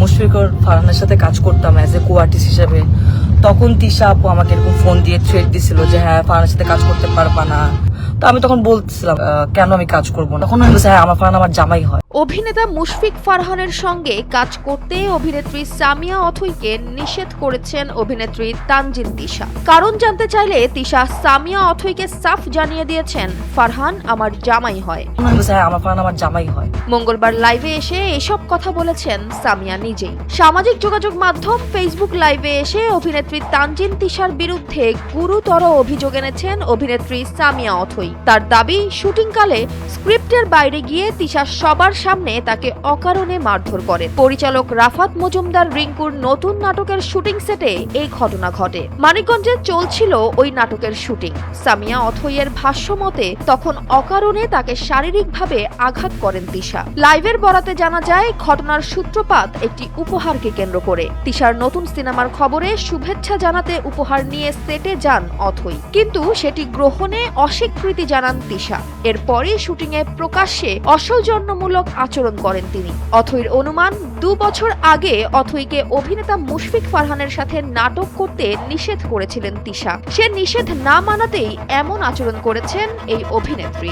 মুশফিকুর ফারহানের সাথে কাজ করতাম অ্যাজ এ কো-আর্টিস্ট হিসেবে, তখন তিশা আপু আমাকে এরকম ফোন দিয়ে থ্রেট দিছিল যে হ্যাঁ ফারহানের সাথে কাজ করতে পারবা না। তো আমি তখন বলছিলাম কেন আমি কাজ করবো না, তখন আমি বলছি হ্যাঁ আমার ফারহান আমার জামাই হয়। অভিনেতা মুশফিক ফারহানের সঙ্গে কাজ করতে অভিনেত্রী সামিয়া অথৈকে নিষেধ করেছেন অভিনেত্রী তানজিন তিশা। কারণ জানতে চাইলে তিশা সামিয়া অথৈকে সাফ জানিয়ে দিয়েছেন ফারহান আমার জামাই হয়। আমি বলছি হ্যাঁ আমার ফারহান আমার জামাই হয়। মঙ্গলবার লাইভে এসে এসব কথা বলেছেন সামিয়া নিজেই। সামাজিক যোগাযোগ মাধ্যম ফেসবুক লাইভে এসে অভিনেত্রী তানজিন তিশার বিরুদ্ধে গুরুতর অভিযোগ এনেছেন অভিনেত্রী সামিয়া অথৈ। তার দাবি শুটিংকালে স্ক্রিপ্টের বাইরে গিয়ে তিশা সবার সামনে তাকে অকারণে মারধর করে। পরিচালক রাফাত মজুমদার রিঙ্কুর নতুন নাটকের শুটিং সেটে এই ঘটনা ঘটে। মানিকগঞ্জে চলছিল ওই নাটকের শুটিং। সামিয়া অথৈয়ের ভাষ্য মতে তখন অকারণে তাকে শারীরিকভাবে আঘাত করেন তিশা। লাইভের বরাতে জানা যায় ঘটনার সূত্রপাত একটি উপহারকে কেন্দ্র করে। তিশার নতুন সিনেমার খবরে শুভেচ্ছা জানাতে উপহার নিয়ে সেটে যান অথৈ, কিন্তু সেটি গ্রহণে অস্বীকৃতি জানান তিশা। এরপরই শুটিংয়ে প্রকাশ্যে অসৌজন্যমূলক আচরণ করেন তিনি। অথৈর অনুমান 2 বছর আগে অথৈকে অভিনেতা মুশফিক ফারহানের সাথে নাটক করতে নিষেধ করেছিলেন তিশা। সে নিষেধ না মানাতেই এমন আচরণ করেছেন এই অভিনেত্রী।